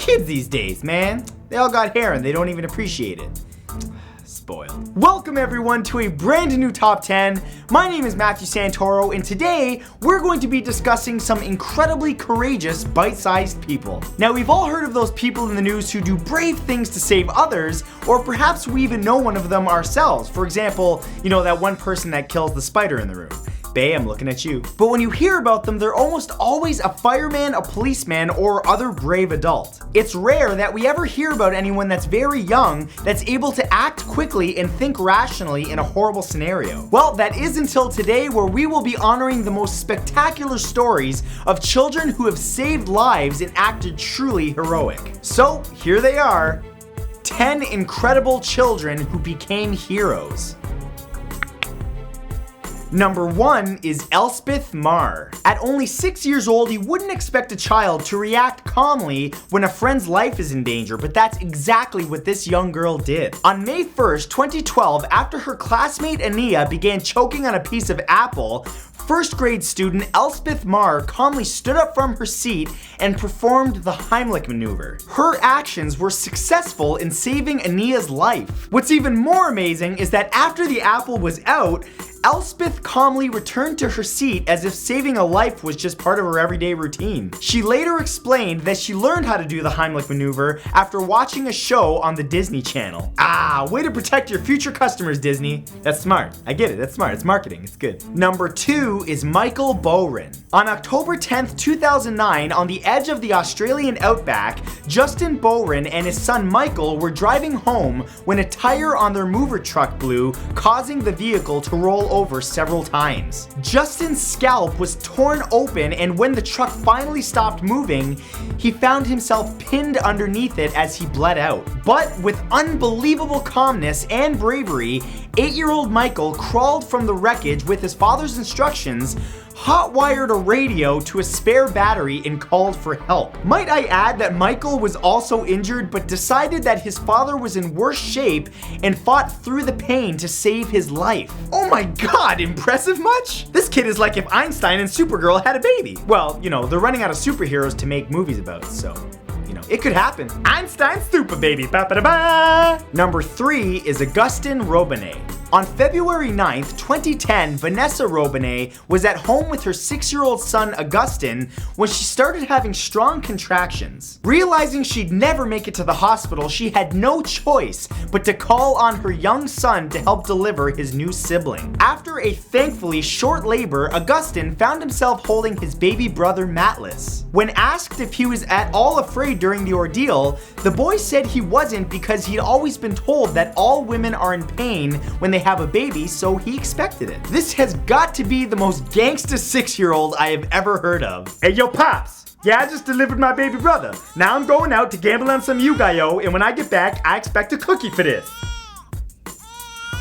Kids these days, man. They all got hair and they don't even appreciate it. Spoiled. Welcome everyone to a brand new Top 10. My name is Matthew Santoro, and today we're going to be discussing some incredibly courageous, bite-sized people. Now, we've all heard of those people in the news who do brave things to save others, or perhaps we even know one of them ourselves. For example, you know, that one person that kills the spider in the room. Bae, I'm looking at you. But when you hear about them, they're almost always a fireman, a policeman, or other brave adult. It's rare that we ever hear about anyone that's very young that's able to act quickly and think rationally in a horrible scenario. Well, that is until today, where we will be honoring the most spectacular stories of children who have saved lives and acted truly heroic. So here they are, 10 incredible children who became heroes. Number 1 is Elspeth Mar. At only 6 years old, you wouldn't expect a child to react calmly when a friend's life is in danger, but that's exactly what this young girl did. On May 1st, 2012, after her classmate Ania began choking on a piece of apple, first grade student Elspeth Mar calmly stood up from her seat and performed the Heimlich maneuver. Her actions were successful in saving Ania's life. What's even more amazing is that after the apple was out, Elspeth calmly returned to her seat as if saving a life was just part of her everyday routine. She later explained that she learned how to do the Heimlich maneuver after watching a show on the Disney Channel. Ah, way to protect your future customers, Disney. That's smart. I get it, that's smart. It's marketing, it's good. Number 2 is Michael Bowron. On October 10th, 2009, on the edge of the Australian outback, Justin Bowron and his son Michael were driving home when a tire on their mover truck blew, causing the vehicle to roll over several times. Justin's scalp was torn open, and when the truck finally stopped moving, he found himself pinned underneath it as he bled out. But with unbelievable calmness and bravery, 8-year-old Michael crawled from the wreckage with his father's instructions, hot-wired a radio to a spare battery, and called for help. Might I add that Michael was also injured, but decided that his father was in worse shape and fought through the pain to save his life. Oh my god, impressive much? This kid is like if Einstein and Supergirl had a baby. Well, you know, they're running out of superheroes to make movies about, so you know, it could happen. Einstein's super baby. Ba-ba-da-ba! Number 3 is Agustin Robinet. On February 9th, 2010, Vanessa Robinet was at home with her 6-year-old son Agustin when she started having strong contractions. Realizing she'd never make it to the hospital, she had no choice but to call on her young son to help deliver his new sibling. After a thankfully short labor, Agustin found himself holding his baby brother Matlis. When asked if he was at all afraid during the ordeal, the boy said he wasn't because he'd always been told that all women are in pain when they have a baby, so he expected it. This has got to be the most gangsta 6-year-old I have ever heard of. Hey yo Pops, yeah, I just delivered my baby brother. Now I'm going out to gamble on some Yu-Gi-Oh, and when I get back, I expect a cookie for this.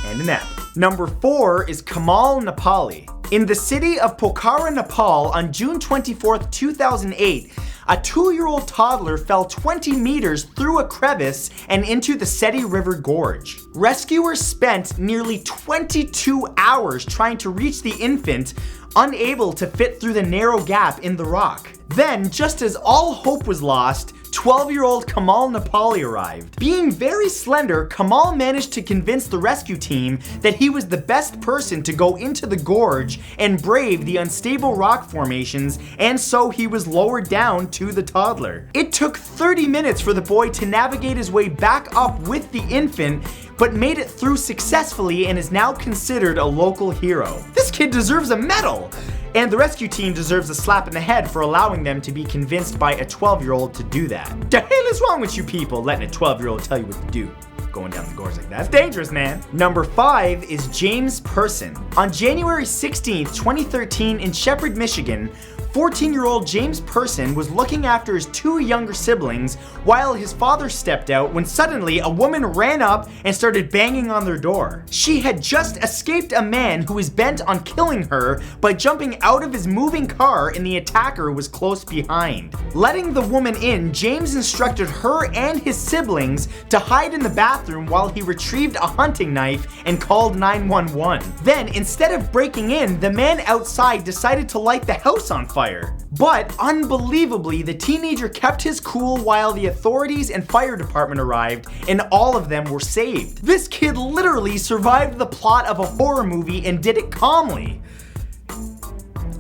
And a nap. Number 4 is Kamal Nepali. In the city of Pokhara, Nepal, on June 24th, 2008, a 2-year-old toddler fell 20 meters through a crevice and into the Seti River Gorge. Rescuers spent nearly 22 hours trying to reach the infant, unable to fit through the narrow gap in the rock. Then, just as all hope was lost, 12-year-old Kamal Nepali arrived. Being very slender, Kamal managed to convince the rescue team that he was the best person to go into the gorge and brave the unstable rock formations, and so he was lowered down to the toddler. It took 30 minutes for the boy to navigate his way back up with the infant, but made it through successfully and is now considered a local hero. This kid deserves a medal! And the rescue team deserves a slap in the head for allowing them to be convinced by a 12-year-old to do that. The hell is wrong with you people letting a 12-year-old tell you what to do? Going down the gorge like that. That's dangerous, man. Number 5 is James Persyn. On January 16th, 2013 in Shepherd, Michigan, 14-year-old James Persyn was looking after his 2 younger siblings while his father stepped out when suddenly a woman ran up and started banging on their door. She had just escaped a man who was bent on killing her by jumping out of his moving car, and the attacker was close behind. Letting the woman in, James instructed her and his siblings to hide in the back bathroom while he retrieved a hunting knife and called 911. Then, instead of breaking in, the man outside decided to light the house on fire. But, unbelievably, the teenager kept his cool while the authorities and fire department arrived, and all of them were saved. This kid literally survived the plot of a horror movie and did it calmly.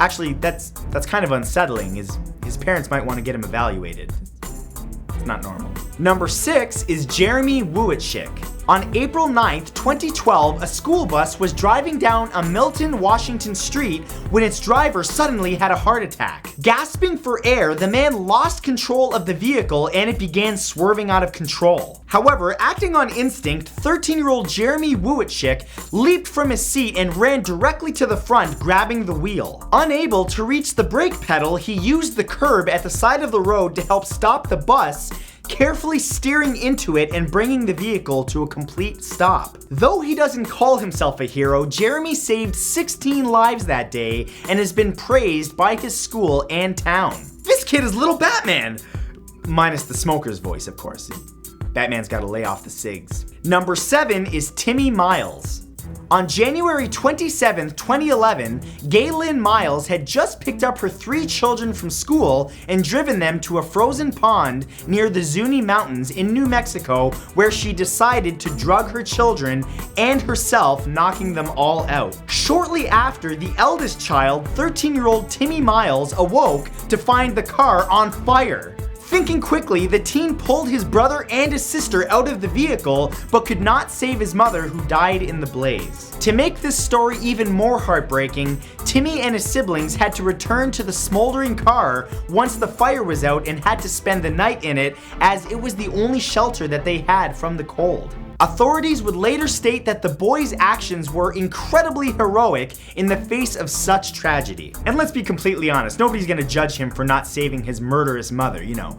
Actually, that's kind of unsettling. His parents might want to get him evaluated. It's not normal. Number 6 is Jeremy Wuitschick. On April 9th, 2012, a school bus was driving down a Milton, Washington street when its driver suddenly had a heart attack. Gasping for air, the man lost control of the vehicle and it began swerving out of control. However, acting on instinct, 13-year-old Jeremy Wuitschick leaped from his seat and ran directly to the front, grabbing the wheel. Unable to reach the brake pedal, he used the curb at the side of the road to help stop the bus, carefully steering into it and bringing the vehicle to a complete stop. Though he doesn't call himself a hero, Jeremy saved 16 lives that day and has been praised by his school and town. This kid is little Batman! Minus the smoker's voice, of course. Batman's gotta lay off the cigs. Number 7 is Timmy Miles. On January 27, 2011, Galen Miles had just picked up her 3 children from school and driven them to a frozen pond near the Zuni Mountains in New Mexico, where she decided to drug her children and herself, knocking them all out. Shortly after, the eldest child, 13-year-old Timmy Miles, awoke to find the car on fire. Thinking quickly, the teen pulled his brother and his sister out of the vehicle, but could not save his mother, who died in the blaze. To make this story even more heartbreaking, Timmy and his siblings had to return to the smoldering car once the fire was out and had to spend the night in it, as it was the only shelter that they had from the cold. Authorities would later state that the boy's actions were incredibly heroic in the face of such tragedy. And let's be completely honest, nobody's gonna judge him for not saving his murderous mother, you know.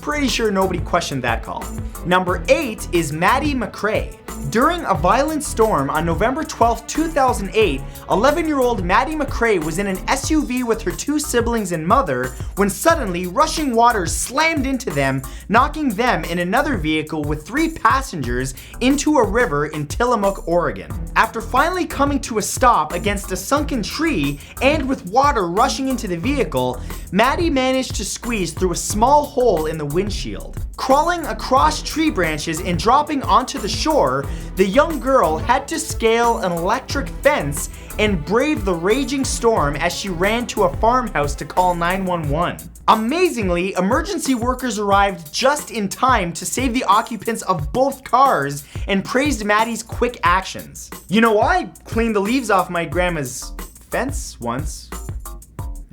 Pretty sure nobody questioned that call. Number 8 is Maddie McRae. During a violent storm on November 12, 2008, 11-year-old Maddie McRae was in an SUV with her 2 siblings and mother when suddenly rushing waters slammed into them, knocking them in another vehicle with 3 passengers into a river in Tillamook, Oregon. After finally coming to a stop against a sunken tree and with water rushing into the vehicle, Maddie managed to squeeze through a small hole in the windshield. Crawling across tree branches and dropping onto the shore, the young girl had to scale an electric fence and brave the raging storm as she ran to a farmhouse to call 911. Amazingly, emergency workers arrived just in time to save the occupants of both cars and praised Maddie's quick actions. You know, I cleaned the leaves off my grandma's fence once.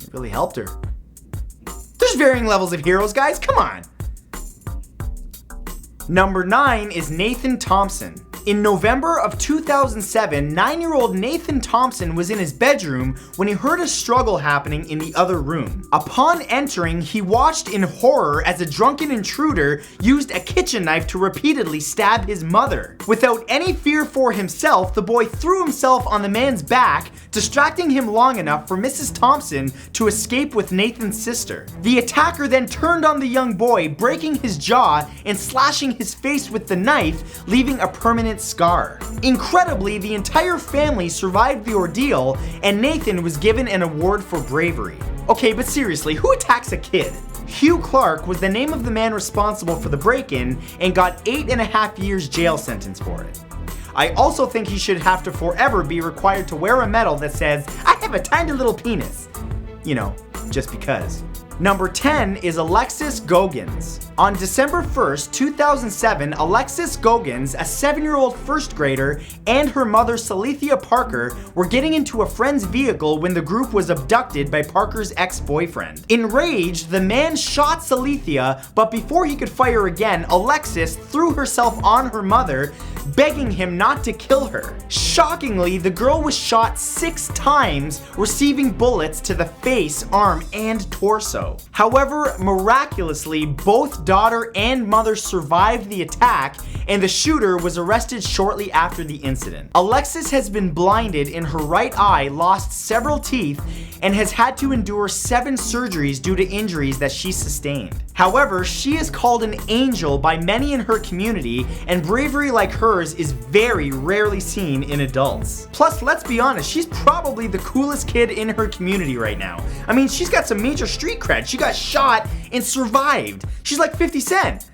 It really helped her. There's varying levels of heroes, guys, come on. Number 9 is Nathan Thomson. In November of 2007, 9-year-old Nathan Thomson was in his bedroom when he heard a struggle happening in the other room. Upon entering, he watched in horror as a drunken intruder used a kitchen knife to repeatedly stab his mother. Without any fear for himself, the boy threw himself on the man's back, distracting him long enough for Mrs. Thomson to escape with Nathan's sister. The attacker then turned on the young boy, breaking his jaw and slashing his face with the knife, leaving a permanent scar. Incredibly, the entire family survived the ordeal, and Nathan was given an award for bravery. Okay, but seriously, who attacks a kid? Hugh Clark was the name of the man responsible for the break-in and got 8.5 years jail sentence for it. I also think he should have to forever be required to wear a medal that says, "I have a tiny little penis." You know, just because. Number 10 is Alexis Goggins. On December 1st, 2007, Alexis Goggins, a 7-year-old first grader, and her mother Salithia Parker were getting into a friend's vehicle when the group was abducted by Parker's ex-boyfriend. Enraged, the man shot Salithia, but before he could fire again, Alexis threw herself on her mother, begging him not to kill her. Shockingly, the girl was shot 6 times, receiving bullets to the face, arm, and torso. However, miraculously, both both daughter and mother survived the attack, and the shooter was arrested shortly after the incident. Alexis has been blinded in her right eye, lost several teeth, and has had to endure 7 surgeries due to injuries that she sustained. However, she is called an angel by many in her community, and bravery like hers is very rarely seen in adults. Plus, let's be honest, she's probably the coolest kid in her community right now. I mean, she's got some major street cred. She got shot and survived. She's like 50 Cent.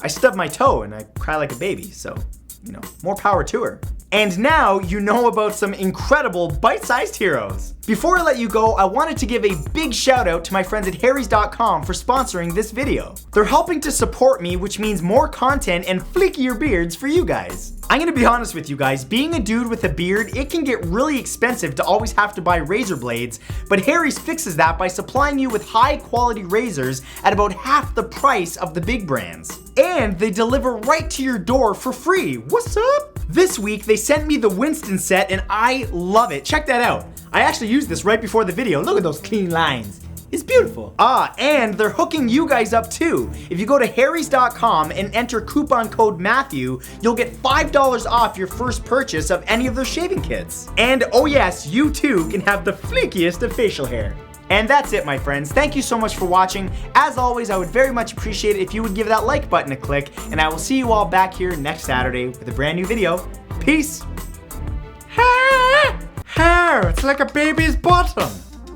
I stubbed my toe and I cry like a baby, so, you know, more power to her. And now you know about some incredible bite-sized heroes. Before I let you go, I wanted to give a big shout out to my friends at harrys.com for sponsoring this video. They're helping to support me, which means more content and fleekier beards for you guys. I'm gonna be honest with you guys, being a dude with a beard, it can get really expensive to always have to buy razor blades, but Harry's fixes that by supplying you with high quality razors at about half the price of the big brands. And they deliver right to your door for free. What's up? This week, they sent me the Winston set and I love it. Check that out. I actually used this right before the video. Look at those clean lines. It's beautiful. And they're hooking you guys up too. If you go to harrys.com and enter coupon code Matthew, you'll get $5 off your first purchase of any of their shaving kits. And oh yes, you too can have the fleekiest of facial hair. And that's it, my friends. Thank you so much for watching. As always, I would very much appreciate it if you would give that like button a click, and I will see you all back here next Saturday with a brand new video. Peace. Hair, it's like a baby's bottom.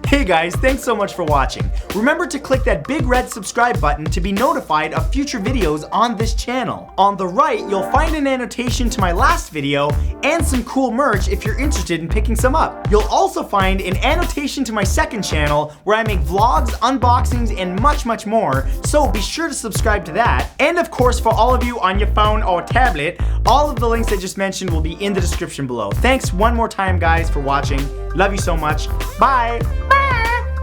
Hey guys, thanks so much for watching. Remember to click that big red subscribe button to be notified of future videos on this channel. On the right, you'll find an annotation to my last video and some cool merch if you're interested in picking some up. You'll also find an annotation to my second channel where I make vlogs, unboxings, and much, much more, so be sure to subscribe to that. And of course, for all of you on your phone or tablet, all of the links I just mentioned will be in the description below. Thanks one more time, guys, for watching. Love you so much. Bye. Bye.